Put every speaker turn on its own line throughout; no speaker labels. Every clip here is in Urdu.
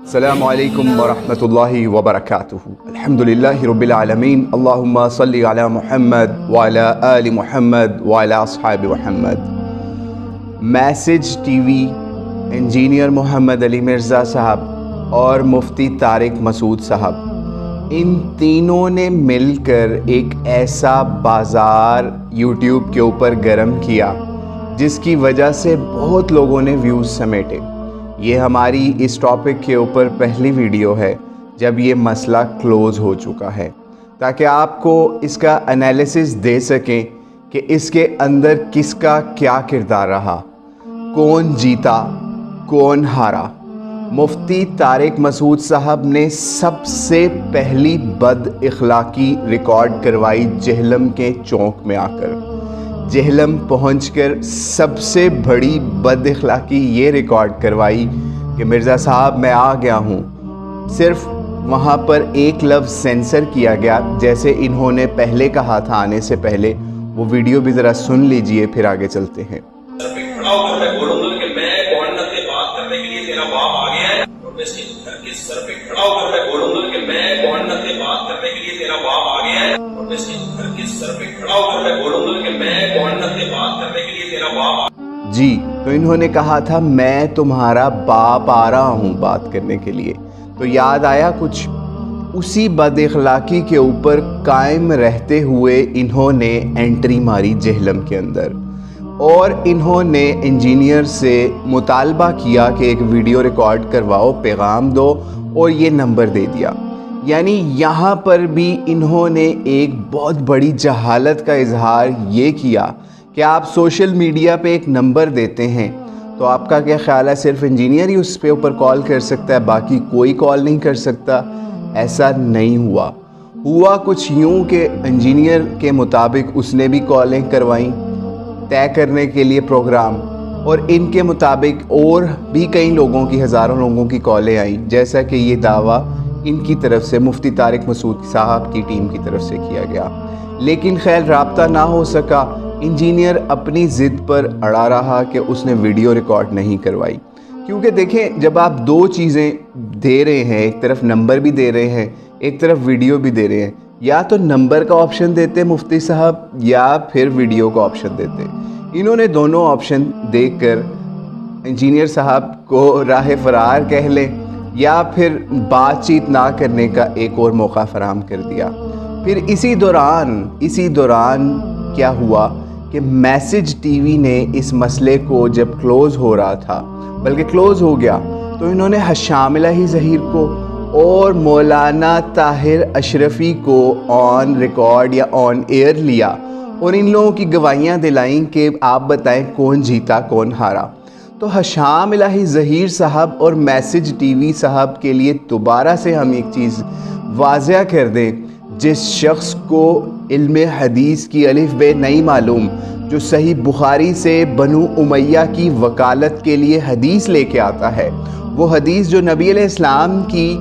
السلام علیکم ورحمۃ اللہ وبرکاتہ۔ الحمدللہ رب العالمین، اللہم صلی علی محمد وعلی آل محمد وعلی اصحاب محمد۔ میسج ٹی وی، انجینئر محمد علی مرزا صاحب اور مفتی طارق مسعود صاحب، ان تینوں نے مل کر ایک ایسا بازار یوٹیوب کے اوپر گرم کیا جس کی وجہ سے بہت لوگوں نے ویوز سمیٹے۔ یہ ہماری اس ٹاپک کے اوپر پہلی ویڈیو ہے جب یہ مسئلہ کلوز ہو چکا ہے، تاکہ آپ کو اس کا انالیسس دے سکیں کہ اس کے اندر کس کا کیا کردار رہا، کون جیتا کون ہارا۔ مفتی طارق مسعود صاحب نے سب سے پہلی بد اخلاقی ریکارڈ کروائی جہلم کے چوک میں آ کر۔ جہلم پہنچ کر سب سے بڑی بد اخلاقی یہ ریکارڈ کروائی کہ مرزا صاحب میں آ گیا ہوں۔ صرف وہاں پر ایک لفظ سینسر کیا گیا، جیسے انہوں نے پہلے کہا تھا آنے سے پہلے۔ وہ ویڈیو بھی ذرا سن لیجئے، پھر آگے چلتے ہیں۔
کھڑا ہو کر میں بولوں گا کہ میں گورنر سے بات کرنے کے لیے تیرا باپ آ گیا ہے، اور میں اس کے گھر کے سر پہ کھڑا ہو کر میں بولوں گا کہ میں گورنر سے بات کرنے کے لیے تیرا باپ آ گیا ہے، اور میں اس کے گھر کے سر پہ کھڑا ہو کر میں بولوں گا کہ میں گورنر سے بات کرنے کے لیے تیرا باپ
جی، تو انہوں نے کہا تھا میں تمہارا باپ آ رہا ہوں بات کرنے کے لیے۔ تو یاد آیا کچھ؟ اسی بد اخلاقی کے اوپر قائم رہتے ہوئے انہوں نے انٹری ماری جہلم کے اندر، اور انہوں نے انجینئر سے مطالبہ کیا کہ ایک ویڈیو ریکارڈ کرواؤ، پیغام دو، اور یہ نمبر دے دیا۔ یعنی یہاں پر بھی انہوں نے ایک بہت بڑی جہالت کا اظہار یہ کیا کہ آپ سوشل میڈیا پہ ایک نمبر دیتے ہیں تو آپ کا کیا خیال ہے صرف انجینئر ہی اس پہ اوپر کال کر سکتا ہے، باقی کوئی کال نہیں کر سکتا؟ ایسا نہیں ہوا کچھ یوں کہ انجینئر کے مطابق اس نے بھی کالیں کروائیں طے کرنے کے لیے پروگرام، اور ان کے مطابق اور بھی کئی لوگوں کی، ہزاروں لوگوں کی کالیں آئیں، جیسا کہ یہ دعویٰ ان کی طرف سے مفتی طارق مسعود صاحب کی ٹیم کی طرف سے کیا گیا۔ لیکن خیر رابطہ نہ ہو سکا۔ انجینئر اپنی ضد پر اڑا رہا کہ اس نے ویڈیو ریکارڈ نہیں کروائی، کیونکہ دیکھیں جب آپ دو چیزیں دے رہے ہیں، ایک طرف نمبر بھی دے رہے ہیں، ایک طرف ویڈیو بھی دے رہے ہیں، یا تو نمبر کا آپشن دیتے مفتی صاحب یا پھر ویڈیو کا آپشن دیتے۔ انہوں نے دونوں آپشن دے کر انجینئر صاحب کو راہ فرار کہہ لیں یا پھر بات چیت نہ کرنے کا ایک اور موقع فراہم کر دیا۔ پھر اسی دوران کیا ہوا کہ میسج ٹی وی نے اس مسئلے کو جب کلوز ہو رہا تھا، بلکہ کلوز ہو گیا، تو انہوں نے حشام الہی ظہیر کو اور مولانا طاہر اشرفی کو آن ریکارڈ یا آن ایئر لیا، اور ان لوگوں کی گواہیاں دلائیں کہ آپ بتائیں کون جیتا کون ہارا۔ تو حشام الہی ظہیر صاحب اور میسج ٹی وی صاحب کے لیے دوبارہ سے ہم ایک چیز واضح کر دیں، جس شخص کو علم حدیث کی الف بے نہیں معلوم، جو صحیح بخاری سے بنو امیہ کی وکالت کے لیے حدیث لے کے آتا ہے، وہ حدیث جو نبی علیہ السلام کی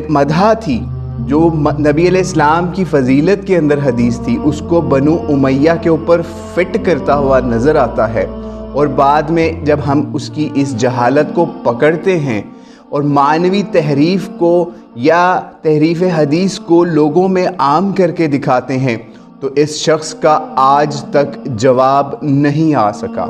مدح تھی، جو نبی علیہ السلام کی فضیلت کے اندر حدیث تھی، اس کو بنو امیہ کے اوپر فٹ کرتا ہوا نظر آتا ہے، اور بعد میں جب ہم اس کی اس جہالت کو پکڑتے ہیں اور معنوی تحریف کو یا تحریف حدیث کو لوگوں میں عام کر کے دکھاتے ہیں، تو اس شخص کا آج تک جواب نہیں آ سکا۔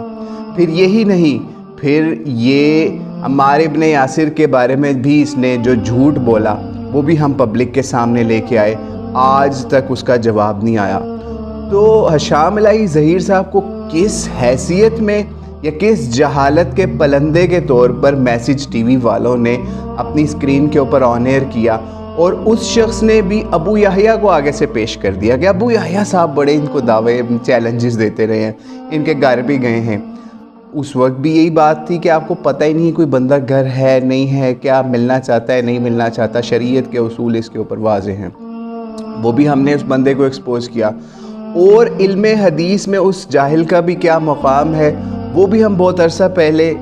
پھر یہی نہیں، پھر یہ عمار ابن یاسر کے بارے میں بھی اس نے جو جھوٹ بولا وہ بھی ہم پبلک کے سامنے لے کے آئے، آج تک اس کا جواب نہیں آیا۔ تو حشام الہی ظہیر صاحب کو کس حیثیت میں یا کس جہالت کے پلندے کے طور پر میسج ٹی وی والوں نے اپنی اسکرین کے اوپر آن ایئر کیا، اور اس شخص نے بھی ابو یحییٰ کو آگے سے پیش کر دیا کہ ابو یحییٰ صاحب بڑے ان کو دعوے چیلنجز دیتے رہے ہیں، ان کے گھر بھی گئے ہیں۔ اس وقت بھی یہی بات تھی کہ آپ کو پتہ ہی نہیں کوئی بندہ گھر ہے نہیں ہے، کیا ملنا چاہتا ہے نہیں ملنا چاہتا، شریعت کے اصول اس کے اوپر واضح ہیں۔ وہ بھی ہم نے اس بندے کو ایکسپوز کیا، اور علم حدیث میں اس جاہل کا بھی کیا مقام ہے وہ بھی ہم بہت عرصہ پہلے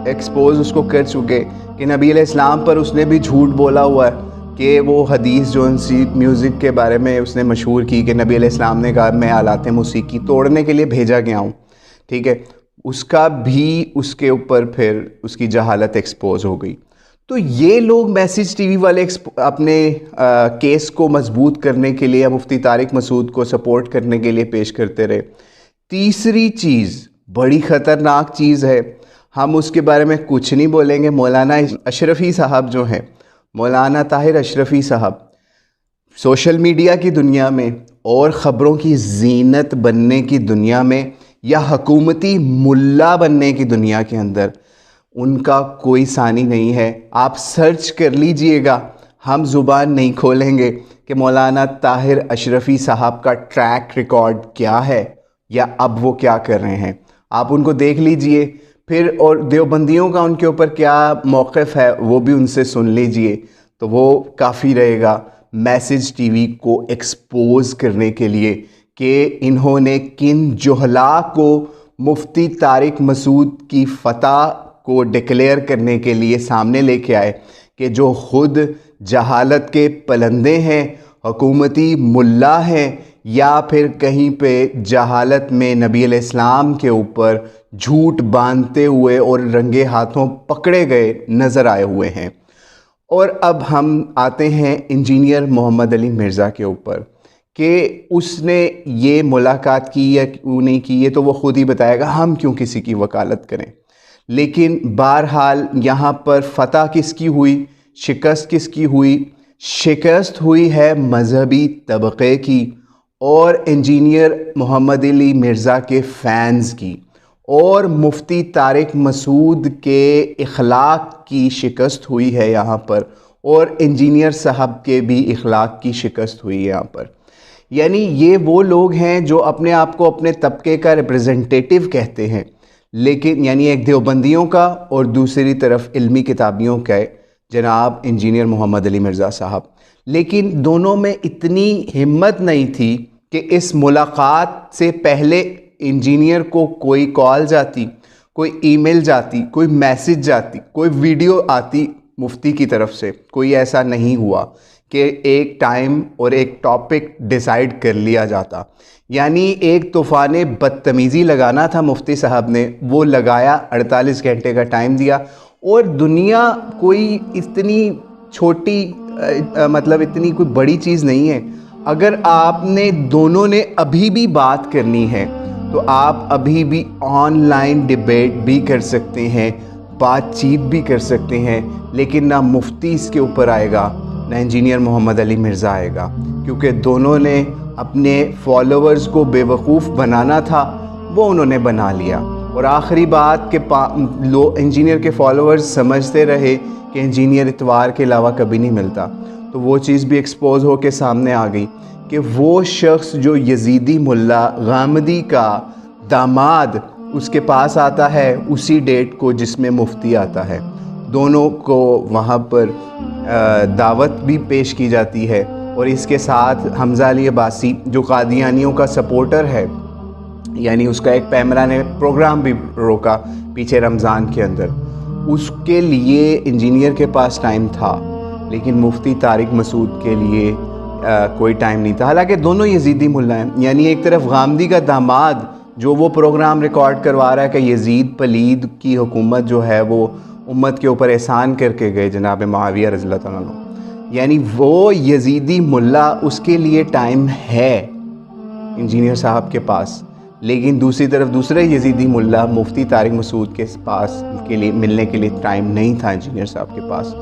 ایکسپوز اس کو کر چکے کہ نبی علیہ السلام پر اس نے بھی جھوٹ بولا ہوا ہے، کہ وہ حدیث جو انسی میوزک کے بارے میں اس نے مشہور کی کہ نبی علیہ السلام نے کہا میں آلات موسیقی توڑنے کے لیے بھیجا گیا ہوں، ٹھیک ہے، اس کا بھی اس کے اوپر پھر اس کی جہالت ایکسپوز ہو گئی۔ تو یہ لوگ میسج ٹی وی والے اپنے کیس کو مضبوط کرنے کے لیے مفتی طارق مسعود کو سپورٹ کرنے کے لیے پیش کرتے رہے۔ تیسری چیز بڑی خطرناک چیز ہے، ہم اس کے بارے میں کچھ نہیں بولیں گے۔ مولانا اشرفی صاحب جو ہیں، مولانا طاہر اشرفی صاحب، سوشل میڈیا کی دنیا میں اور خبروں کی زینت بننے کی دنیا میں یا حکومتی ملا بننے کی دنیا کے اندر ان کا کوئی ثانی نہیں ہے۔ آپ سرچ کر لیجئے گا، ہم زبان نہیں کھولیں گے کہ مولانا طاہر اشرفی صاحب کا ٹریک ریکارڈ کیا ہے یا اب وہ کیا کر رہے ہیں۔ آپ ان کو دیکھ لیجئے، پھر اور دیوبندیوں کا ان کے اوپر کیا موقف ہے وہ بھی ان سے سن لیجئے، تو وہ کافی رہے گا میسج ٹی وی کو ایکسپوز کرنے کے لیے کہ انہوں نے کن جہلا کو مفتی طارق مسعود کی فتح کو ڈکلیئر کرنے کے لیے سامنے لے کے آئے، کہ جو خود جہالت کے پلندے ہیں، حکومتی ملا ہیں، یا پھر کہیں پہ جہالت میں نبی علیہ السلام کے اوپر جھوٹ باندھتے ہوئے اور رنگے ہاتھوں پکڑے گئے نظر آئے ہوئے ہیں۔ اور اب ہم آتے ہیں انجینئر محمد علی مرزا کے اوپر کہ اس نے یہ ملاقات کی یا کیوں نہیں کی، یہ تو وہ خود ہی بتائے گا، ہم کیوں کسی کی وکالت کریں۔ لیکن بہرحال یہاں پر فتح کس کی ہوئی، شکست کس کی ہوئی؟ شکست ہوئی ہے مذہبی طبقے کی اور انجینئر محمد علی مرزا کے فینز کی، اور مفتی طارق مسعود کے اخلاق کی شکست ہوئی ہے یہاں پر، اور انجینئر صاحب کے بھی اخلاق کی شکست ہوئی ہے یہاں پر۔ یعنی یہ وہ لوگ ہیں جو اپنے آپ کو اپنے طبقے کا ریپرزنٹیٹیو کہتے ہیں، لیکن یعنی ایک دیوبندیوں کا اور دوسری طرف علمی کتابیوں کا جناب انجینئر محمد علی مرزا صاحب، لیکن دونوں میں اتنی ہمت نہیں تھی کہ اس ملاقات سے پہلے انجینئر کو کوئی کال جاتی، کوئی ای میل جاتی، کوئی میسج جاتی، کوئی ویڈیو آتی مفتی کی طرف سے، کوئی ایسا نہیں ہوا کہ ایک ٹائم اور ایک ٹاپک ڈیسائیڈ کر لیا جاتا۔ یعنی ایک طوفان بدتمیزی لگانا تھا مفتی صاحب نے، وہ لگایا، 48 گھنٹے کا ٹائم دیا، اور دنیا کوئی اتنی چھوٹی مطلب اتنی کوئی بڑی چیز نہیں ہے۔ اگر آپ نے دونوں نے ابھی بھی بات کرنی ہے تو آپ ابھی بھی آن لائن ڈیبیٹ بھی کر سکتے ہیں، بات چیت بھی کر سکتے ہیں، لیکن نہ مفتی اس کے اوپر آئے گا نہ انجینئر محمد علی مرزا آئے گا، کیونکہ دونوں نے اپنے فالوورز کو بے وقوف بنانا تھا، وہ انہوں نے بنا لیا۔ اور آخری بات کہ انجینئر کے فالوورز سمجھتے رہے کہ انجینئر اتوار کے علاوہ کبھی نہیں ملتا، تو وہ چیز بھی ایکسپوز ہو کے سامنے آ گئی کہ وہ شخص جو یزیدی ملا غامدی کا داماد اس کے پاس آتا ہے اسی ڈیٹ کو جس میں مفتی آتا ہے، دونوں کو وہاں پر دعوت بھی پیش کی جاتی ہے۔ اور اس کے ساتھ حمزہ علی عباسی جو قادیانیوں کا سپورٹر ہے، یعنی اس کا ایک پیمرا نے پروگرام بھی روکا پیچھے رمضان کے اندر، اس کے لیے انجینئر کے پاس ٹائم تھا، لیکن مفتی طارق مسعود کے لیے کوئی ٹائم نہیں تھا، حالانکہ دونوں یزیدی ملا ہیں۔ یعنی ایک طرف غامدی کا داماد جو وہ پروگرام ریکارڈ کروا رہا ہے کہ یزید پلید کی حکومت جو ہے وہ امت کے اوپر احسان کر کے گئے جناب معاویہ رضی اللہ تعالیٰ عنہ، یعنی وہ یزیدی ملا، اس کے لیے ٹائم ہے انجینئر صاحب کے پاس، لیکن دوسری طرف دوسرے یزیدی ملا مفتی طارق مسعود کے پاس کے لیے ملنے کے لیے ٹائم نہیں تھا انجینئر صاحب کے پاس۔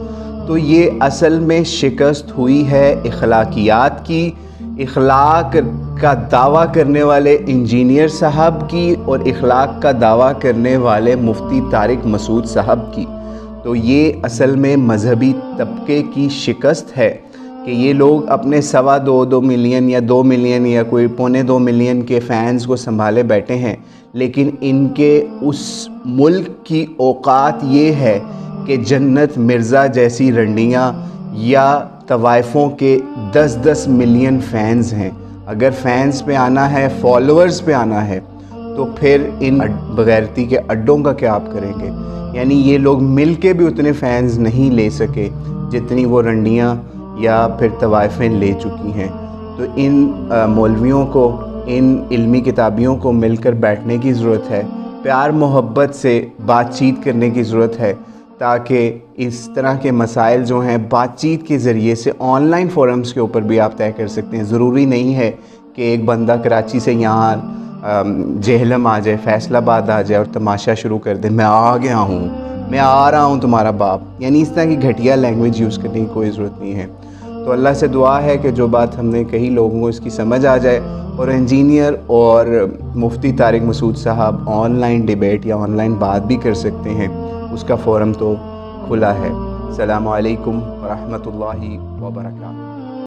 تو یہ اصل میں شکست ہوئی ہے اخلاقیات کی، اخلاق کا دعویٰ کرنے والے انجینئر صاحب کی اور اخلاق کا دعویٰ کرنے والے مفتی طارق مسعود صاحب کی۔ تو یہ اصل میں مذہبی طبقے کی شکست ہے کہ یہ لوگ اپنے 2.25 ملین یا 2 ملین یا کوئی 1.25 ملین کے فینز کو سنبھالے بیٹھے ہیں، لیکن ان کے اس ملک کی اوقات یہ ہے کہ جنت مرزا جیسی رنڈیاں یا طوائفوں کے 10 ملین فینز ہیں۔ اگر فینز پہ آنا ہے، فالوورز پہ آنا ہے، تو پھر ان بغیرتی کے اڈوں کا کیا آپ کریں گے؟ یعنی یہ لوگ مل کے بھی اتنے فینز نہیں لے سکے جتنی وہ رنڈیاں یا پھر طوائفیں لے چکی ہیں۔ تو ان مولویوں کو، ان علمی کتابیوں کو مل کر بیٹھنے کی ضرورت ہے، پیار محبت سے بات چیت کرنے کی ضرورت ہے، تاکہ اس طرح کے مسائل جو ہیں بات چیت کے ذریعے سے آن لائن فورمز کے اوپر بھی آپ طے کر سکتے ہیں۔ ضروری نہیں ہے کہ ایک بندہ کراچی سے یہاں جہلم آ جائے، فیصل آباد آ جائے اور تماشا شروع کر دے، میں آ گیا ہوں، میں آ رہا ہوں تمہارا باپ، یعنی اس طرح کی گھٹیا لینگویج یوز کرنے کی کوئی ضرورت نہیں ہے۔ تو اللہ سے دعا ہے کہ جو بات ہم نے کہی لوگوں کو اس کی سمجھ آ جائے، اور انجینئر اور مفتی طارق مسعود صاحب آن لائن ڈیبیٹ یا آن لائن بات بھی کر سکتے ہیں، اس کا فورم تو کھلا ہے۔ السلام علیکم ورحمۃ اللہ وبرکاتہ۔